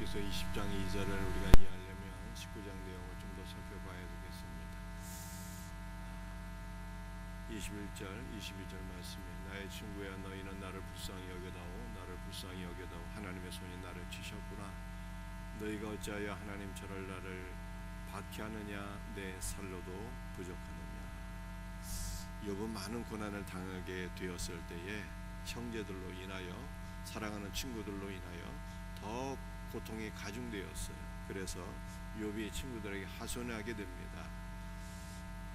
욥기서 20장 2절을 우리가 이해하려면 19장 내용을 좀 더 살펴봐야 되겠습니다. 21절, 22절 말씀에 나의 친구야 너희는 나를 불쌍히 여겨다오 나를 불쌍히 여겨다오 하나님의 손이 나를 치셨구나. 너희가 어찌하여 하나님처럼 나를 박해하느냐 내 살로도 부족하느냐. 욥은 많은 고난을 당하게 되었을 때에 형제들로 인하여 사랑하는 친구들로 인하여 더 고통이 가중되었어요. 그래서 욥이 친구들에게 하소연하게 됩니다.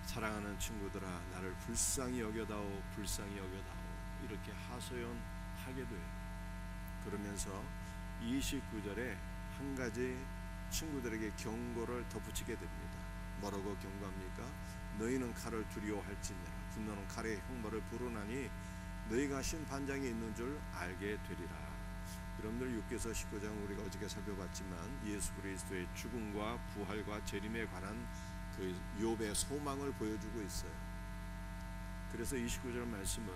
사랑하는 친구들아 나를 불쌍히 여겨다오 불쌍히 여겨다오 이렇게 하소연하게 돼요. 그러면서 29절에 한 가지 친구들에게 경고를 덧붙이게 됩니다. 뭐라고 경고합니까? 너희는 칼을 두려워할지니라 분노는 칼의 형벌을 부르나니 너희가 심판장에 있는 줄 알게 되리라. 여러분들 6계서 19장 우리가 어저께 살펴봤지만 예수 그리스도의 죽음과 부활과 재림에 관한 그 욥의 소망을 보여주고 있어요. 그래서 29절 말씀은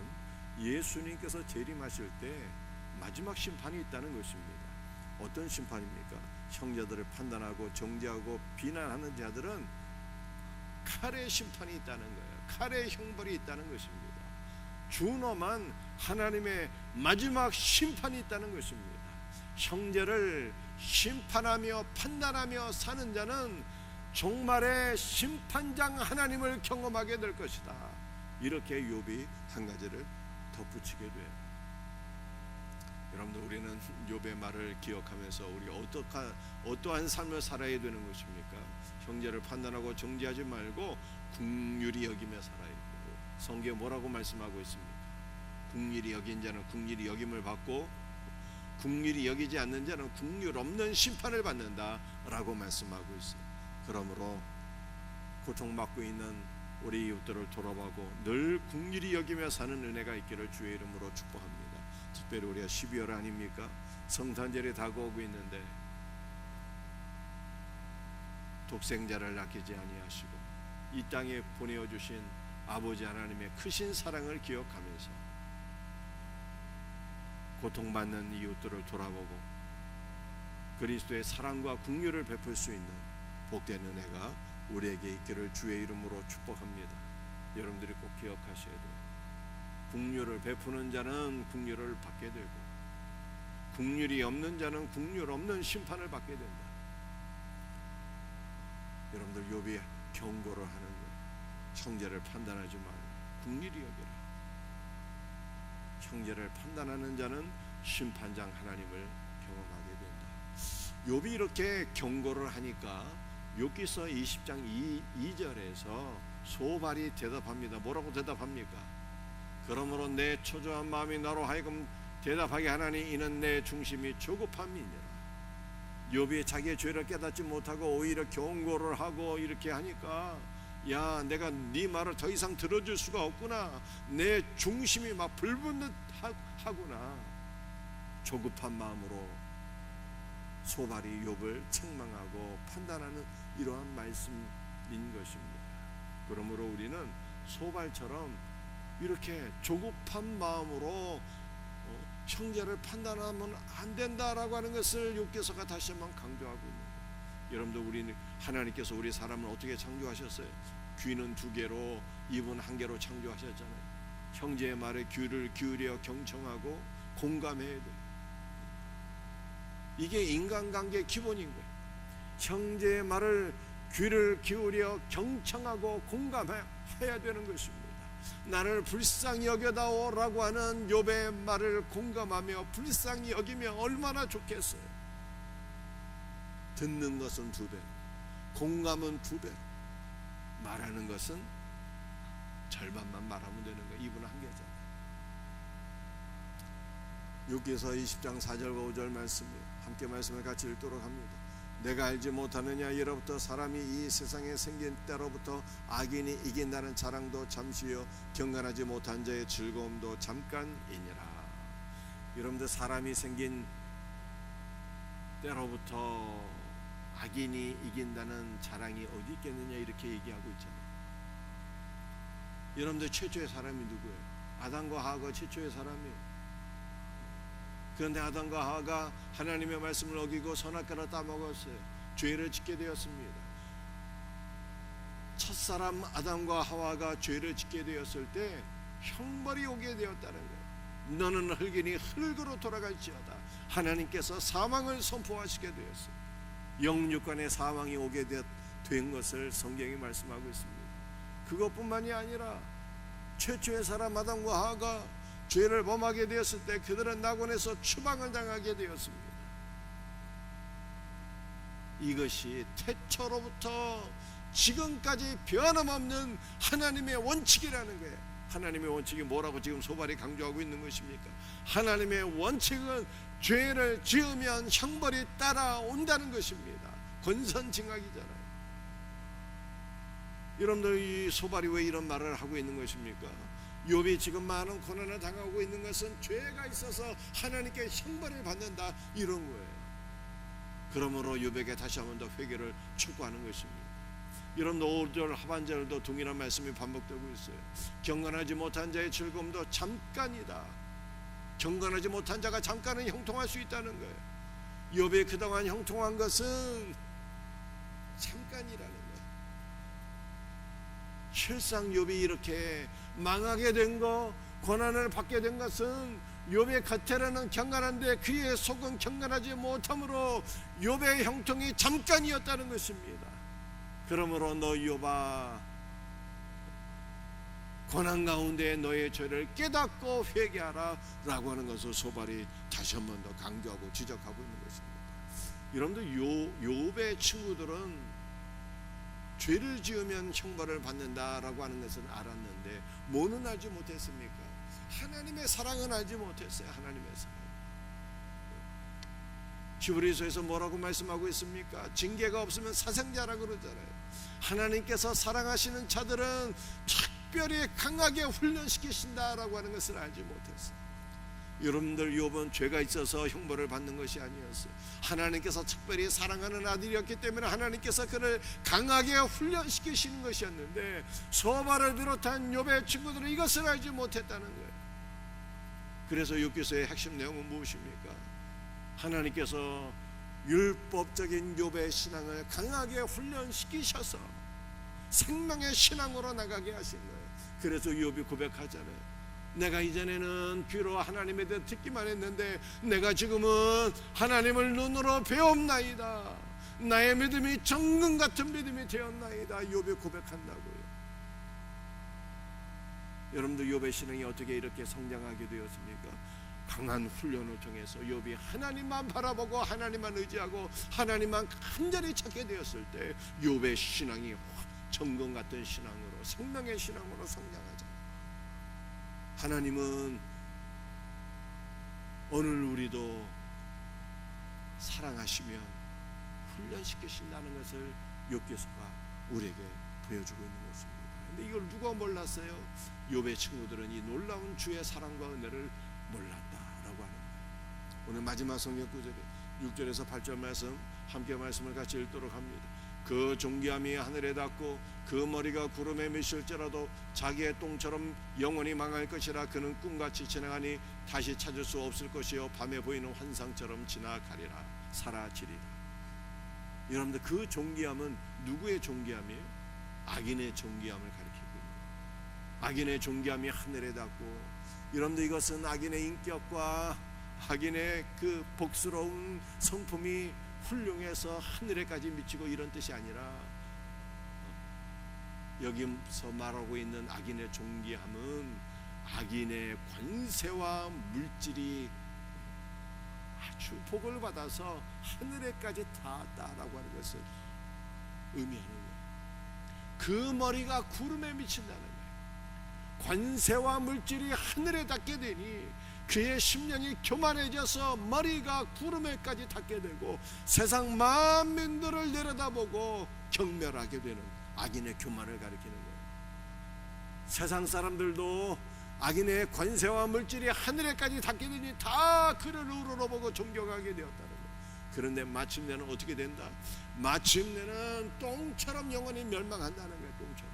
예수님께서 재림하실 때 마지막 심판이 있다는 것입니다. 어떤 심판입니까? 형제들을 판단하고 정죄하고 비난하는 자들은 칼의 심판이 있다는 거예요. 칼의 형벌이 있다는 것입니다. 준엄한 하나님의 마지막 심판이 있다는 것입니다. 형제를 심판하며 판단하며 사는 자는 종말의 심판장 하나님을 경험하게 될 것이다. 이렇게 욥이 한 가지를 덧붙이게 돼요. 여러분들 우리는 욥의 말을 기억하면서 우리가 어떠한 삶을 살아야 되는 것입니까? 형제를 판단하고 정죄하지 말고 긍휼히 여기며 살아야 돼요. 성경에 뭐라고 말씀하고 있습니까? 긍휼히 여긴 자는 긍휼히 여김을 받고 긍휼히 여기지 않는 자는 긍휼 없는 심판을 받는다 라고 말씀하고 있어요. 그러므로 고통받고 있는 우리 이웃들을 돌아보고 늘 긍휼히 여기며 사는 은혜가 있기를 주의 이름으로 축복합니다. 특별히 우리가 12월 아닙니까? 성탄절이 다가오고 있는데 독생자를 아끼지 아니하시고 이 땅에 보내어주신 아버지 하나님의 크신 사랑을 기억하면서 고통받는 이웃들을 돌아보고 그리스도의 사랑과 긍휼을 베풀 수 있는 복된 은혜가 우리에게 있기를 주의 이름으로 축복합니다. 여러분들이 꼭 기억하셔야 돼요. 긍휼을 베푸는 자는 긍휼을 받게 되고 긍휼이 없는 자는 긍휼 없는 심판을 받게 된다. 여러분들 욥이 경고를 하는 거예요. 형제를 판단하지 말고 긍휼히 여겨라. 형제를 판단하는 자는 심판장 하나님을 경험하게 된다. 욥이 이렇게 경고를 하니까 욥기서 20장 2절에서 소발이 대답합니다. 뭐라고 대답합니까? 그러므로 내 초조한 마음이 나로 하여금 대답하게 하나니 이는 내 중심이 조급함이니라. 욥이 자기의 죄를 깨닫지 못하고 오히려 경고를 하고 이렇게 하니까 야 내가 네 말을 더 이상 들어줄 수가 없구나. 내 중심이 막 불붙는 하구나. 조급한 마음으로 소발이 욥을 책망하고 판단하는 이러한 말씀인 것입니다. 그러므로 우리는 소발처럼 이렇게 조급한 마음으로 형제를 판단하면 안 된다라고 하는 것을 욥기서가 다시 한번 강조하고 있는 거예요. 여러분들 우리는 하나님께서 우리 사람을 어떻게 창조하셨어요? 귀는 두 개로 입은 한 개로 창조하셨잖아요. 형제의 말에 귀를 기울여 경청하고 공감해야 돼요. 이게 인간관계의 기본인 거예요. 형제의 말을 귀를 기울여 경청하고 공감해야 되는 것입니다. 나를 불쌍히 여겨다오 라고 하는 욥의 말을 공감하며 불쌍히 여기며 얼마나 좋겠어요. 듣는 것은 2배, 공감은 2배, 말하는 것은 절반만 말하면 되는 거예요. 2분 1개잖아요. 욥기서 20장 4절과 5절 말씀이에요. 함께 말씀을 같이 읽도록 합니다. 내가 알지 못하느냐 이로부터 사람이 이 세상에 생긴 때로부터 악인이 이긴다는 자랑도 잠시요 경건하지 못한 자의 즐거움도 잠깐이니라. 여러분들 사람이 생긴 때로부터 악인이 이긴다는 자랑이 어디 있겠느냐 이렇게 얘기하고 있잖아요. 여러분들 최초의 사람이 누구예요? 아담과 하와가 최초의 사람이에요. 그런데 아담과 하와가 하나님의 말씀을 어기고 선악과를 따먹었어요. 죄를 짓게 되었습니다. 첫사람 아담과 하와가 죄를 짓게 되었을 때 형벌이 오게 되었다는 거예요. 너는 흙이니 흙으로 돌아갈지어다. 하나님께서 사망을 선포하시게 되었어요. 영육간의 사망이 오게 된 것을 성경이 말씀하고 있습니다. 그것뿐만이 아니라 최초의 사람 아담과 하와가 죄를 범하게 되었을 때 그들은 낙원에서 추방을 당하게 되었습니다. 이것이 태초로부터 지금까지 변함없는 하나님의 원칙이라는 거예요. 하나님의 원칙이 뭐라고 지금 소발이 강조하고 있는 것입니까? 하나님의 원칙은 죄를 지으면 형벌이 따라온다는 것입니다. 권선징악이잖아요. 여러분들, 이 소발이 왜 이런 말을 하고 있는 것입니까? 욥이 지금 많은 고난을 당하고 있는 것은 죄가 있어서 하나님께 형벌을 받는다, 이런 거예요. 그러므로 욥에게 다시 한 번 더 회개를 촉구하는 것입니다. 여러분, 5절 하반절도 동일한 말씀이 반복되고 있어요. 경건하지 못한 자의 즐거움도 잠깐이다. 경건하지 못한 자가 잠깐은 형통할 수 있다는 거예요. 욥이 그동안 형통한 것은 잠깐이라는 거예요. 실상 욥이 이렇게 망하게 된 것, 고난을 받게 된 것은 욥의 겉으로는 경건한데 그의 속은 경건하지 못함으로 욥의 형통이 잠깐이었다는 것입니다. 그러므로 너 욥아, 고난 가운데 너의 죄를 깨닫고 회개하라 라고 하는 것을 소발이 다시 한 번 더 강조하고 지적하고 있는 것입니다. 여러분들, 욥의 친구들은 죄를 지으면 형벌을 받는다라고 하는 것은 알았는데 뭐는 알지 못했습니까? 하나님의 사랑은 알지 못했어요. 하나님의 사랑. 히브리서에서 뭐라고 말씀하고 있습니까? 징계가 없으면 사생자라고 그러잖아요. 하나님께서 사랑하시는 자들은 특별히 강하게 훈련시키신다라고 하는 것을 알지 못했어요. 여러분들, 욥은 죄가 있어서 형벌을 받는 것이 아니었어요. 하나님께서 특별히 사랑하는 아들이었기 때문에 하나님께서 그를 강하게 훈련시키시는 것이었는데 소발을 비롯한 욥의 친구들은 이것을 알지 못했다는 거예요. 그래서 욥기서의 핵심 내용은 무엇입니까? 하나님께서 율법적인 욥의 신앙을 강하게 훈련시키셔서 생명의 신앙으로 나가게 하신 거예요. 그래서 욥이 고백하잖아요. 내가 이전에는 귀로 하나님에 대해 듣기만 했는데 내가 지금은 하나님을 눈으로 배웠나이다. 나의 믿음이 정금 같은 믿음이 되었나이다. 욥이 고백한다고요. 여러분들, 욥의 신앙이 어떻게 이렇게 성장하게 되었습니까? 강한 훈련을 통해서 욥이 하나님만 바라보고 하나님만 의지하고 하나님만 간절히 찾게 되었을 때 욥의 신앙이 정금 같은 신앙으로, 생명의 신앙으로 성장하죠. 하나님은 오늘 우리도 사랑하시면 훈련시키신다는 것을 욥기서가 우리에게 보여주고 있는 것입니다. 그런데 이걸 누가 몰랐어요? 욥의 친구들은 이 놀라운 주의 사랑과 은혜를 몰랐다라고 하는 거예요. 오늘 마지막 성경 구절에 6절에서 8절 말씀 함께 말씀을 같이 읽도록 합니다. 그 존귀함이 하늘에 닿고 그 머리가 구름에 미실지라도 자기의 똥처럼 영원히 망할 것이라. 그는 꿈같이 지나가니 다시 찾을 수 없을 것이요 밤에 보이는 환상처럼 지나가리라. 사라지리라. 여러분들, 그 존귀함은 누구의 존귀함이에요? 악인의 존귀함을 가리키고 있는, 악인의 존귀함이 하늘에 닿고, 여러분들, 이것은 악인의 인격과 악인의 그 복스러운 성품이 훌륭해서 하늘에까지 미치고 이런 뜻이 아니라, 여기서 말하고 있는 악인의 존귀함은 악인의 권세와 물질이 아주 복을 받아서 하늘에까지 닿았다라고 하는 것을 의미하는 거예요. 그 머리가 구름에 미친다는 거예요. 권세와 물질이 하늘에 닿게 되니 그의 심령이 교만해져서 머리가 구름에까지 닿게 되고 세상 만민들을 내려다보고 경멸하게 되는 악인의 교만을 가리키는 거예요. 세상 사람들도 악인의 권세와 물질이 하늘에까지 닿게 되니 다 그를 우러러보고 존경하게 되었다는 거예요. 그런데 마침내는 어떻게 된다? 마침내는 똥처럼 영원히 멸망한다는 거예요. 똥처럼.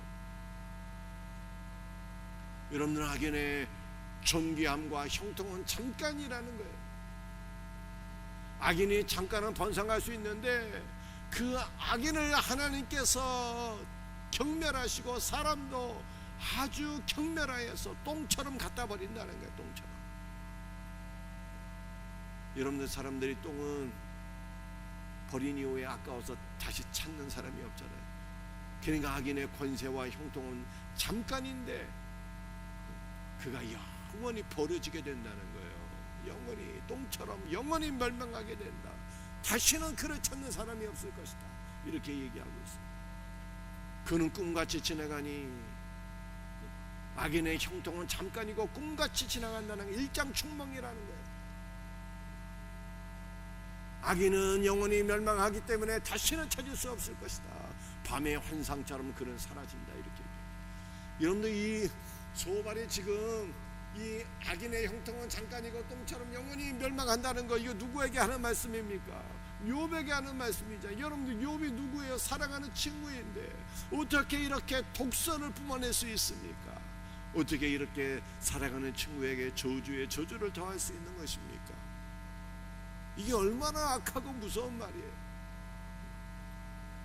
여러분들, 악인의 존귀함과 형통은 잠깐이라는 거예요. 악인이 잠깐은 번성할 수 있는데 그 악인을 하나님께서 경멸하시고 사람도 아주 경멸하여서 똥처럼 갖다 버린다는 거예요. 똥처럼. 여러분들, 사람들이 똥은 버린 이후에 아까워서 다시 찾는 사람이 없잖아요. 그러니까 악인의 권세와 형통은 잠깐인데 그가 영원히 버려지게 된다는 거예요. 영원히 똥처럼 영원히 멸망하게 된다. 다시는 그를 찾는 사람이 없을 것이다. 이렇게 얘기하고 있어요. 그는 꿈같이 지나가니, 악인의 형통은 잠깐이고 꿈같이 지나간다는 게 일장춘몽이라는 거예요. 악인은 영원히 멸망하기 때문에 다시는 찾을 수 없을 것이다. 밤의 환상처럼 그는 사라진다. 이렇게 얘기해요. 여러분들, 이 소발이 지금 이 악인의 형통은 잠깐이고 똥처럼 영원히 멸망한다는 거, 이거 누구에게 하는 말씀입니까? 욥에게 하는 말씀이죠. 여러분들, 욥이 누구예요? 사랑하는 친구인데 어떻게 이렇게 독설을 뿜어낼 수 있습니까? 어떻게 이렇게 사랑하는 친구에게 저주에 저주를 더할 수 있는 것입니까? 이게 얼마나 악하고 무서운 말이에요.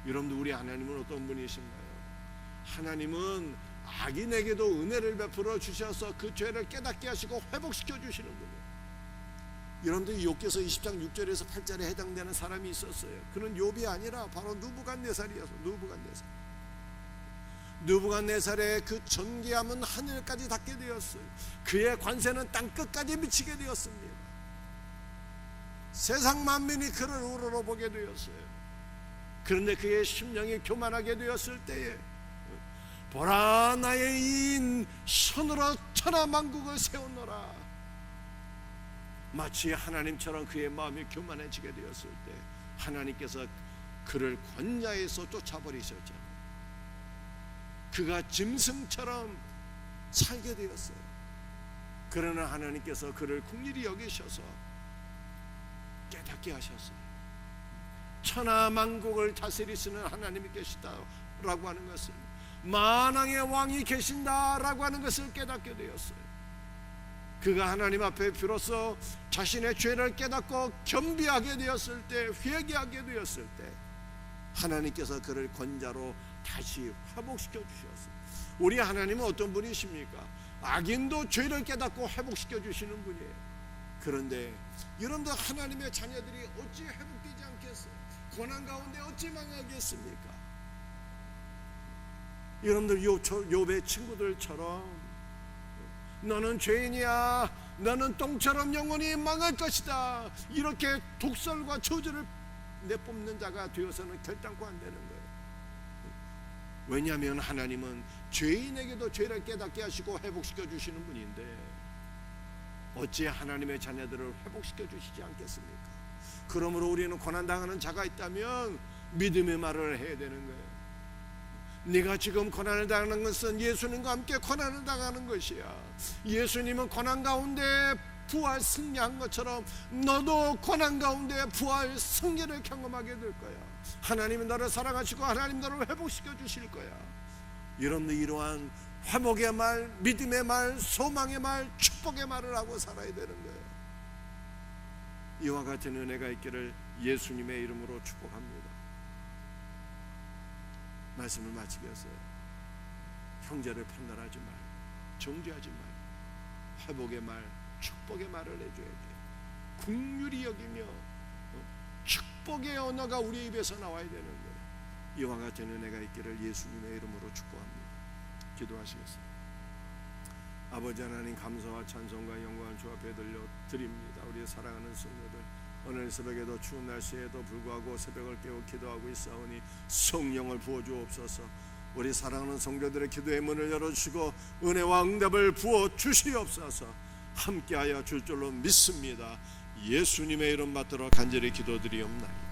여러분들, 우리 하나님은 어떤 분이신가요? 하나님은 악인에게도 은혜를 베풀어 주셔서 그 죄를 깨닫게 하시고 회복시켜 주시는 분이에요. 여러분들, 욥기서 20장 6절에서 8절에 해당되는 사람이 있었어요. 그는 욥이 아니라 바로 느부갓네살이었어요. 느부갓네살의 그 존귀함은 하늘까지 닿게 되었어요. 그의 관세는 땅 끝까지 미치게 되었습니다. 세상 만민이 그를 우러러보게 되었어요. 그런데 그의 심령이 교만하게 되었을 때에, 보라, 나의 이인 손으로 천하만국을 세우노라. 마치 하나님처럼 그의 마음이 교만해지게 되었을 때 하나님께서 그를 권야에서 쫓아버리셨잖아요. 그가 짐승처럼 살게 되었어요. 그러나 하나님께서 그를 긍휼히 여기셔서 깨닫게 하셨어요. 천하만국을 다스리시는 하나님이 계시다라고 하는 것을, 만왕의 왕이 계신다라고 하는 것을 깨닫게 되었어요. 그가 하나님 앞에 비로소 자신의 죄를 깨닫고 겸비하게 되었을 때, 회개하게 되었을 때 하나님께서 그를 권자로 다시 회복시켜 주셨어요. 우리 하나님은 어떤 분이십니까? 악인도 죄를 깨닫고 회복시켜 주시는 분이에요. 그런데 여러분들, 하나님의 자녀들이 어찌 회복되지 않겠어요? 고난 가운데 어찌 망하겠습니까? 여러분들, 욥의 친구들처럼 너는 죄인이야, 너는 똥처럼 영원히 망할 것이다, 이렇게 독설과 저주를 내뿜는 자가 되어서는 결단코 안 되는 거예요. 왜냐하면 하나님은 죄인에게도 죄를 깨닫게 하시고 회복시켜 주시는 분인데 어찌 하나님의 자녀들을 회복시켜 주시지 않겠습니까? 그러므로 우리는 고난당하는 자가 있다면 믿음의 말을 해야 되는 거예요. 네가 지금 고난을 당하는 것은 예수님과 함께 고난을 당하는 것이야. 예수님은 고난 가운데 부활 승리한 것처럼 너도 고난 가운데 부활 승리를 경험하게 될 거야. 하나님은 너를 사랑하시고 하나님 너를 회복시켜 주실 거야. 여러분들, 이러한 회복의 말, 믿음의 말, 소망의 말, 축복의 말을 하고 살아야 되는 거예요. 이와 같은 은혜가 있기를 예수님의 이름으로 축복합니다. 말씀을 마치겠어요. 형제를 판단하지 말고, 정죄하지 말고, 회복의 말, 축복의 말을 해줘야 돼요. 긍휼히 여기며 축복의 언어가 우리 입에서 나와야 되는 거예요. 이와 같은 은혜가 있기를 예수님의 이름으로 축복합니다. 기도하시겠습니다. 아버지 하나님, 감사와 찬송과 영광을 주 앞에 드립니다. 우리의 사랑하는 성도들, 오늘 새벽에도 추운 날씨에도 불구하고 새벽을 깨워 기도하고 있사오니 성령을 부어주옵소서. 우리 사랑하는 성도들의 기도의 문을 열어주시고 은혜와 응답을 부어주시옵소서. 함께하여 줄 줄로 믿습니다. 예수님의 이름 받들어 간절히 기도드리옵나이다.